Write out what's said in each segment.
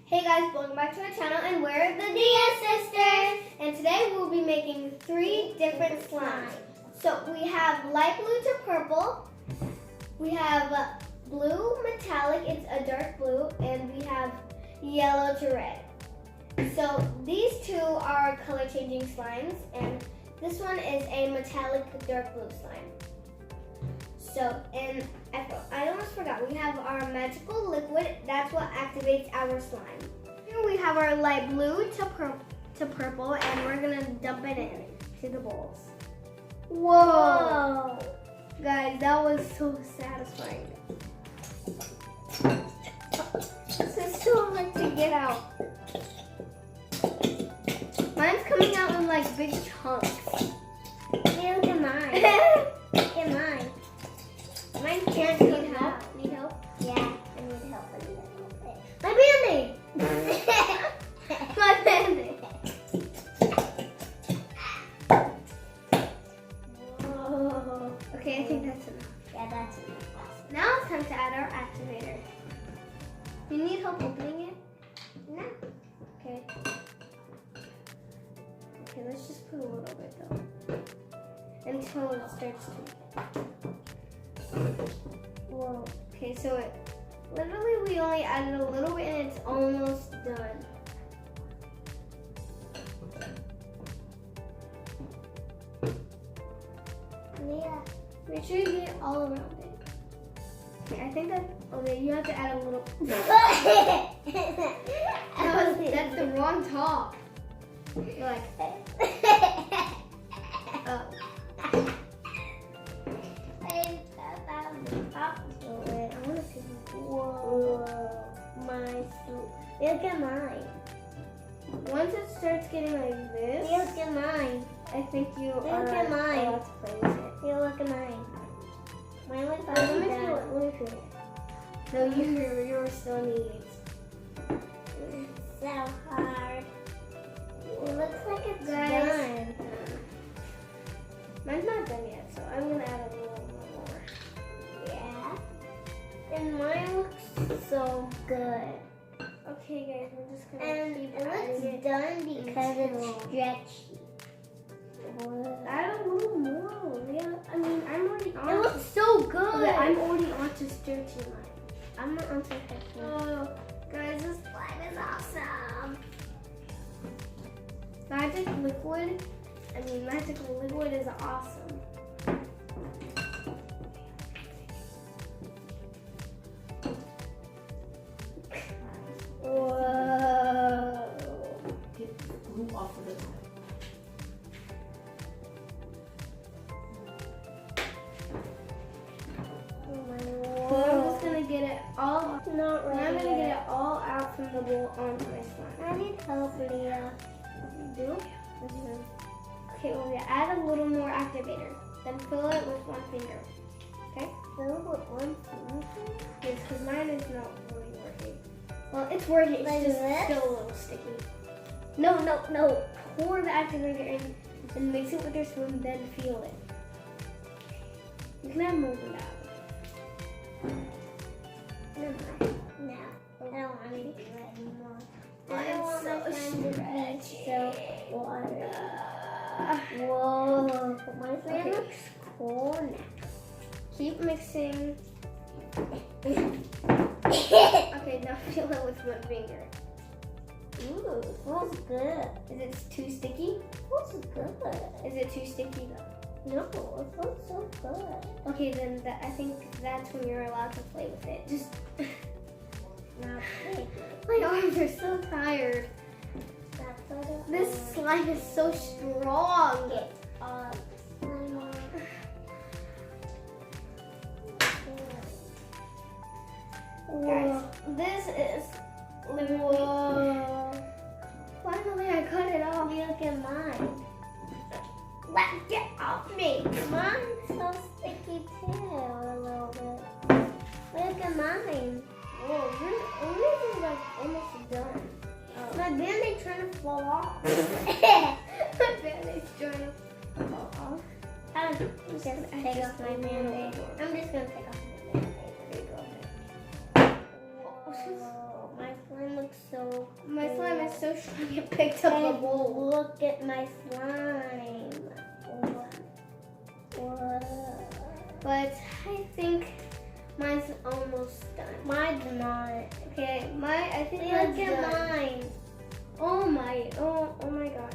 Hey guys, welcome back to our channel, and we're the Itsthediazsisters. And today we'll be making 3 different slimes. So we have light blue to purple, we have blue metallic, it's a dark blue, and we have yellow to red. So these 2 are color changing slimes, and this one is a metallic dark blue slime. So, and I almost forgot, we have our magical liquid. That's what activates our slime. Here we have our light blue to purple, and we're gonna dump it into the bowls. Whoa! Guys, that was so satisfying. This is so hard to get out. Mine's coming out in like big chunks. Yeah, look at mine. Look at mine. Mine can't need help. Need help? Yeah, I need help. My Band-Aid! My Band-Aid! Whoa. Okay, I think that's enough. Yeah, that's enough. Now it's time to add our activator. Do you need help opening it? No. Okay. Okay, let's just put a little bit though. Until it starts to... Whoa. Okay, so it literally we only added a little bit and it's almost done. Yeah. Make sure you get it all around it. Okay, I think that okay, you have to add a little that's the wrong top. You're like oh. Look at mine. Once it starts getting like this, look at mine. I think you are allowed to play with it. Yeah, look at mine. Mine looks like let me feel it. No, you're still needing. It's so hard. It looks like it's done. Mine's not done yet, so I'm gonna add a little more. Yeah. And mine looks so good. Okay guys, we're just gonna keep adding it. Done because it's stretchy. Add a little more. Yeah, I mean, I'm already on. It looks so good. Yeah, I'm already on to stretchy mine. I'm not on to stretchy. Oh, guys, this slime is awesome. Magical liquid is awesome. Whoa. Get the glue off of it. I'm just gonna get it all. Not really. I'm gonna get it all out from the bowl onto my slime. I need help, Leah. You do? Okay, well, we add a little more activator. Then fill it with 1 finger. Okay? Fill it with 1 finger? Yes, because mine is not really working. Well, it's working. It's just still a little sticky. No. Pour the activator in and mix it with your spoon, then feel it. You can have more than that. No. I don't want to do it anymore. I don't want my slime to be so watery. Whoa. My slime looks cool now. Keep mixing. Okay, now fill it with 1 finger. Ooh, it smells good. Is it too sticky? It smells good. Is it too sticky though? No, it smells so good. Okay, then I think that's when you're allowed to play with it. Just not play. My arms are so tired. This slime is so strong. Guys, this is whoa. Finally, I cut it off. Look at mine. Get off me. Mine's so sticky too, a little bit. Look at mine. Whoa, yours is like almost done. Oh. My Band-Aid's trying to fall off. My Band-Aid's trying to fall off. I'm just gonna take off my Band-Aid. I'm just gonna take off my Band-Aid. There you go. Whoa, my slime looks so is so strong it picked up a bowl. Look at my slime. But I think mine's almost done. Mine's not. Okay, I think Look mine's at done. mine. Oh my gosh.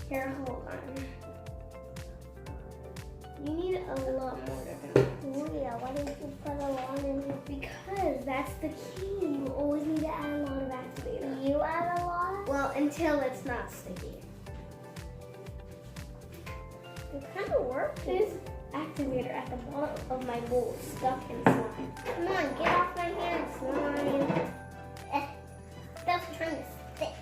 Here, hold on. You need a lot more to Leah, why didn't you put a lot in here? because that's the key. You always need to add a lot of activator. You add a lot? Well, until it's not sticky. It kind of works. There's activator at the bottom of my bowl stuck in slime. Come on, get off my hand, slime. Stuff's trying to stick.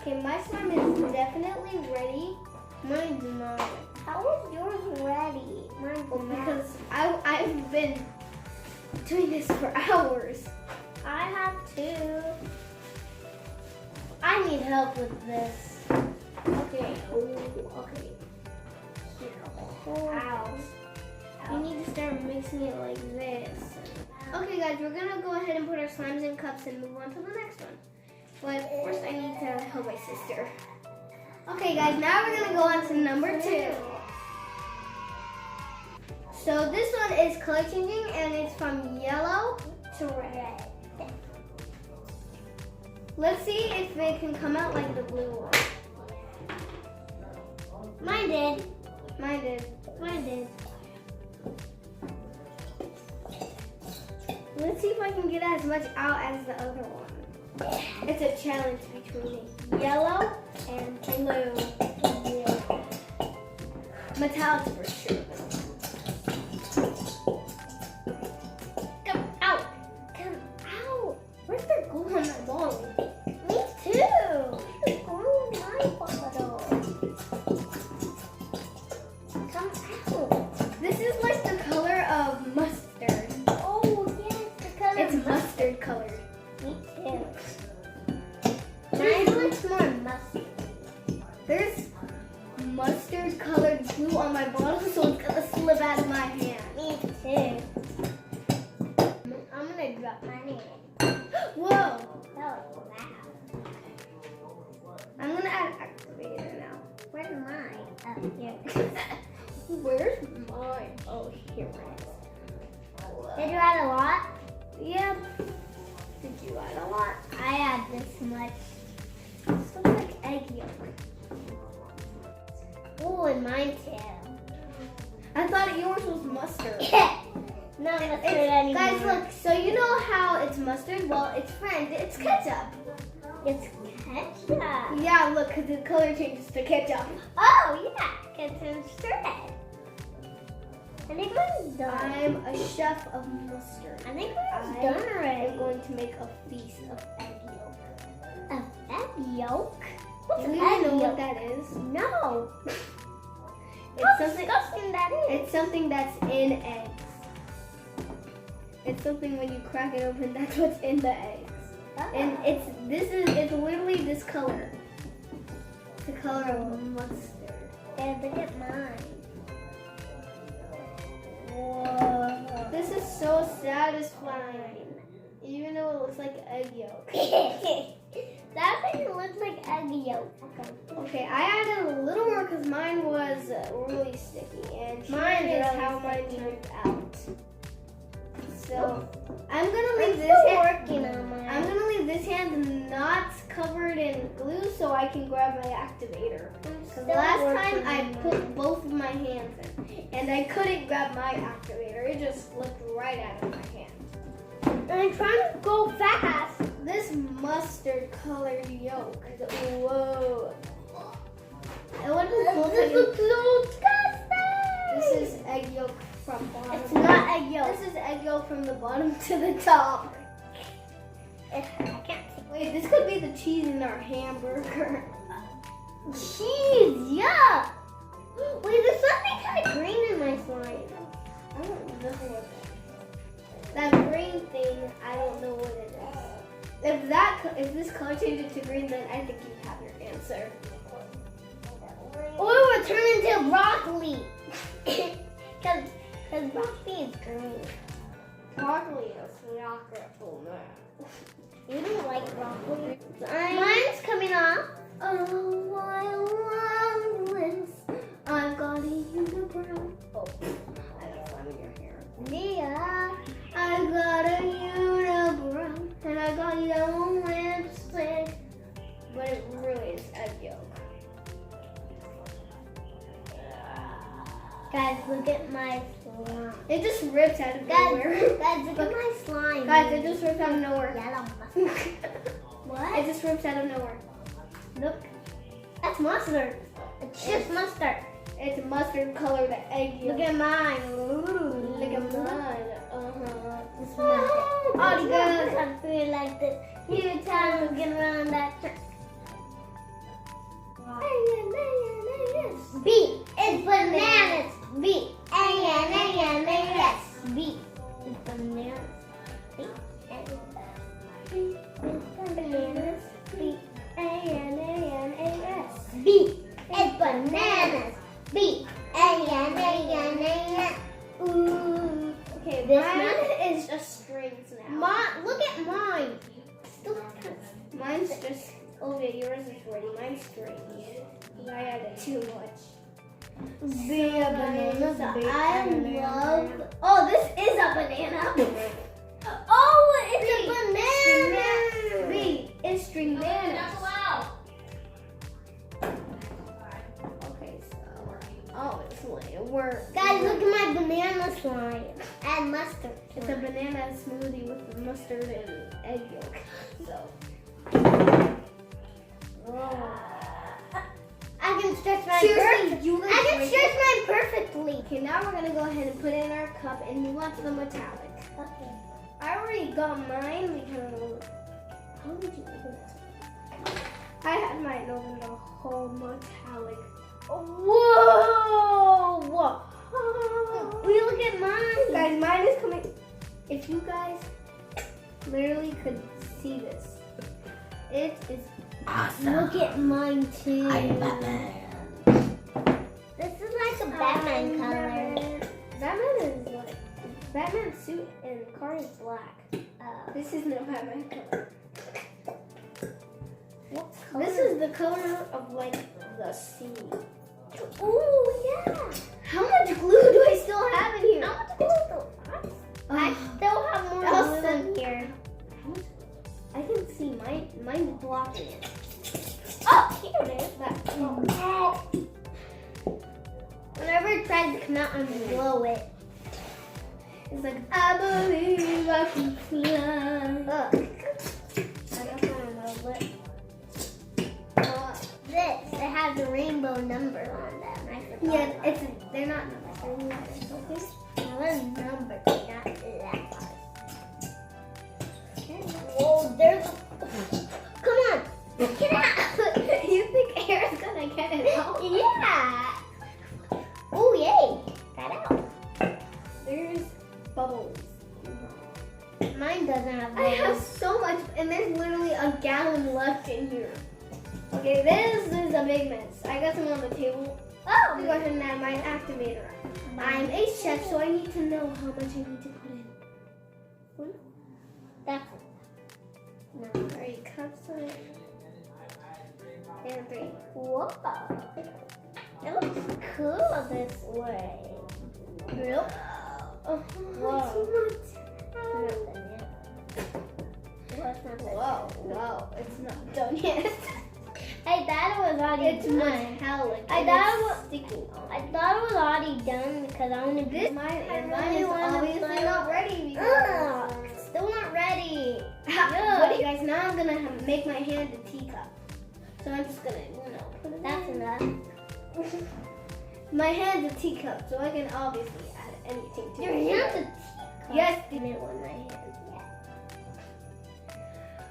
Okay, my slime is definitely ready. Mine's not. How is yours ready? Mine's Well, not. because I've been doing this for hours. I have two. I need help with this. Okay. Oh, okay. Here. Hold. Ow. You need to start mixing it like this. Okay guys, we're gonna go ahead and put our slimes in cups and move on to the next one. But first I need to help my sister. Okay guys, now we're gonna go on to number 2. So this one is color changing and it's from yellow to red. Let's see if it can come out like the blue one. Mine did. Mine did. Mine did. Let's see if I can get as much out as the other one. It's a challenge between yellow and blue. Yeah. Metallics for sure. Come out! Come out! Where's the glue on my bottle? Me too. It's glue in my bottle. Come out. This is like the color of mustard. Oh, yes, the color. It's mustard colored. Me too. Mine looks more mustard. There's mustard colored glue on my bottle, so it's gonna slip out of my hand. Me too. I'm gonna drop my hand. Whoa! That was loud. I'm gonna add activator now. Where's mine? Oh, here. Where's mine? Oh, here it is. Did you add a lot? Yep. Did you add a lot? I add this much. This looks like egg yolk. Oh, and mine too. I thought yours was mustard. Not mustard It's, anymore. guys, look. So you know how it's mustard? Well, its friend, it's ketchup. It's ketchup. Yeah, look, because the color changes to ketchup. Oh, yeah. Ketchup's red. I think mine's done. I'm a chef of mustard. I think mine's I done already. am going to make a feast of egg yolk. Of egg yolk? What's Do egg you even know yolk? what that is? No. It's How something. disgusting that is. It's something that's in eggs. It's something when you crack it open, that's what's in the eggs. And it's literally this color. It's the color of mustard. And look at mine. Whoa. This is so satisfying. Even though it looks like egg yolk. That thing looks like egg yolk. Okay, I added a little more because mine was really sticky. And Mine here is really how mine sticky. turned out. So I'm gonna I'm leave still this hand. working on mine. I'm gonna leave this hand not covered in glue so I can grab my activator. Because last time I put both of my hands in and I couldn't grab my activator. It just slipped right out of my hand. And I'm trying to go fast. This mustard colored yolk. Whoa. And what is This looks so disgusting. This is egg yolk from bottom. It's not egg yolk. This is egg yolk from the bottom to the top. I can't see. Wait, this could be the cheese in our hamburger. Cheese, yeah. Wait, there's something kind of green in my slime. I don't know what that green thing, I don't know what it is. If this color changes to green, then I think you have your answer. Or it will turn into broccoli. Because broccoli is green. Broccoli is not gonna pull that. You don't like broccoli? Mine yellow lipstick. But it really is egg yolk. Guys, look at my slime. It just rips out of nowhere. Guys, look at my slime. Guys, it just rips out of nowhere. Yellow mustard. What? It just rips out of nowhere. Look. That's mustard. It's just mustard. It's mustard colored egg yolk. Look at mine. Look at mine. This one. Oh, You good. guys have to feel like this. You time to get around that trick. B is bananas. B. A-N-A-N-A-S. B is bananas. B. B is bananas. B. A-N-A-N-A-S. B is bananas. B. A-N-A-N-A-S. Ooh. Okay, This mine is just strings now. Look at mine. Mine's just, Olivia, yours is ready. Mine's strings. I added too much. B a banana. I love. Oh, this is a banana. Oh, it's a banana. B is string banana. Not allowed. Okay, so it's like it works. Guys, look at my banana slime and mustard. It's a banana smoothie with mustard and egg yolk. So. Whoa. I can stretch mine Seriously, perfectly. you look I can great. stretch mine perfectly. Okay, now we're gonna go ahead and put it in our cup and move on to the metallic. Okay. I already got mine because how did you open it? I had mine open the whole metallic. Whoa! Whoa! We look at mine. Guys, mine is coming. If you guys literally could see this, it is Awesome. Look at mine too. I'm Batman. This is like a Batman color. Batman is like Batman's suit and car is black. Oh. This is no Batman color. What color? This is the color of like the sea. Oh yeah. How much glue do I still have in here? How much glue? I still have more I'll glue in send- here. I can see mine's blocking it. Oh, here it is. Whenever it tries to come out, I'm gonna blow it. It's like I believe I can fly. Look. I don't want to blow it. This, it has a rainbow number on them. I forgot. Yeah, they're not numbers. They're letters. Okay. Now they're numbers, not letters. Whoa, there's a... Come on. Get out. You think air's gonna get it out? Yeah. Oh, yay. Got out. There's bubbles. Mine doesn't have I have so much, and there's literally a gallon left in here. Okay, this is a big mess. I got some on the table. Oh, I'm going to go ahead and add my activator. I'm a chef, so I need to know how much I need to put in. One, that's no. 3 cups of it. And 3. Whoa. It looks cool this way. Nope. Oh, Whoa. it's not. Whoa, it's not done yet. I thought it was already It's done. metallic. I and thought it's it was- sticking on. I thought it was already done because I want to This mine really is wanna obviously play- not ready. Ugh, Because still not ready. what do you guys? Now I'm gonna make my hand a teacup. So I'm just gonna, put it That's in. enough. My hand's a teacup, so I can obviously add anything to Your it. hand's a teacup. Yes, I mean, with my hand.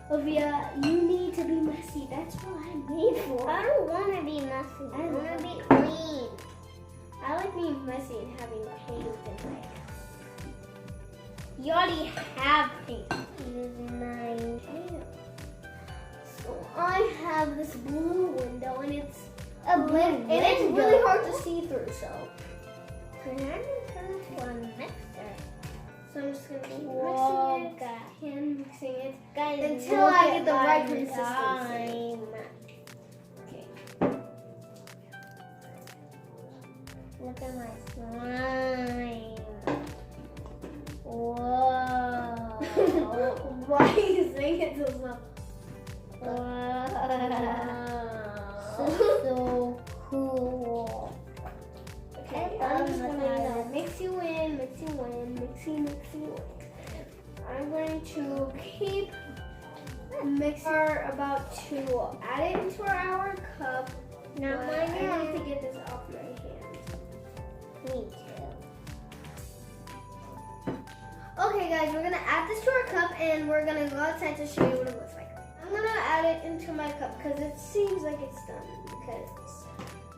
Olivia, you need to be messy. That's what I'm made for. I don't want to be messy. I I want love to be it. clean. I like being messy and having paint and like. You already have paint. Using mine. So I have this blue window, and it's A blue and it's window. really hard to see through. So Can I turn to a mixer? I'm just gonna keep Whoa, mixing it guys. and mixing it. Guys, Until look I at get the my right consistency. slime. Okay. Look at my slime. Whoa. Why are you saying make it so slow. Wow. So cool. Okay, I'm just gonna mix you in. I'm going to keep mixer about to add it into our cup. Not But my I need hand. to get this off my hand. Me too. Okay guys, we're gonna add this to our cup and we're gonna go outside to show you what it looks like. I'm gonna add it into my cup because it seems like it's done.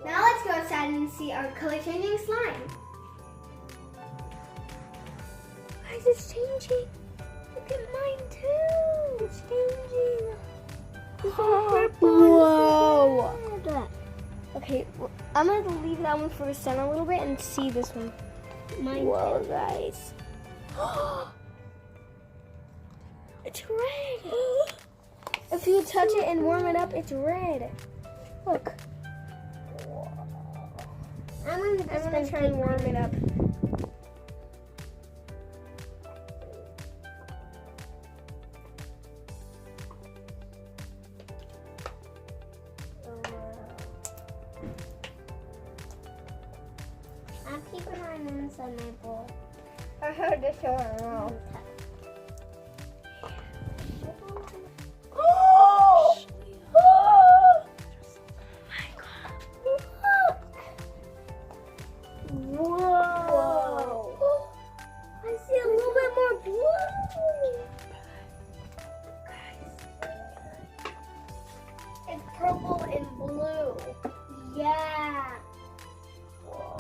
Now let's go outside and see our color changing slime. Guys, it's changing. Look at mine too. It's changing. Whoa. Okay, well, I'm gonna leave that one for the sun a little bit and see this one. Mine Whoa, too. guys. It's red. If you touch it and warm it up, it's red. Look. I'm gonna try and warm it up. I'm keeping mine inside my bowl. I heard this one. Whoa! I see a little bit more blue. It's purple and blue. Yeah. Whoa.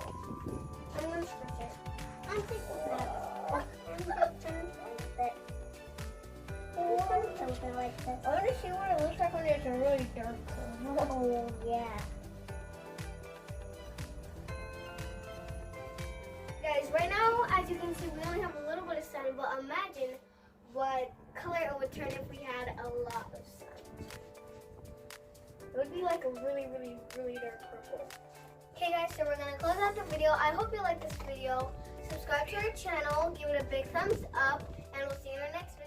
I'm gonna switch it. I'm thinking that. I'm something like this. I want to see what it looks like when it's a really dark color. Oh, yeah. Guys, right now, as you can see, we only have a little bit of sun, but imagine what color it would turn if we had a lot of sun. It would be like a really, really, really dark purple. Okay guys, so we're going to close out the video. I hope you liked this video. Subscribe to our channel, give it a big thumbs up, and we'll see you in the next video.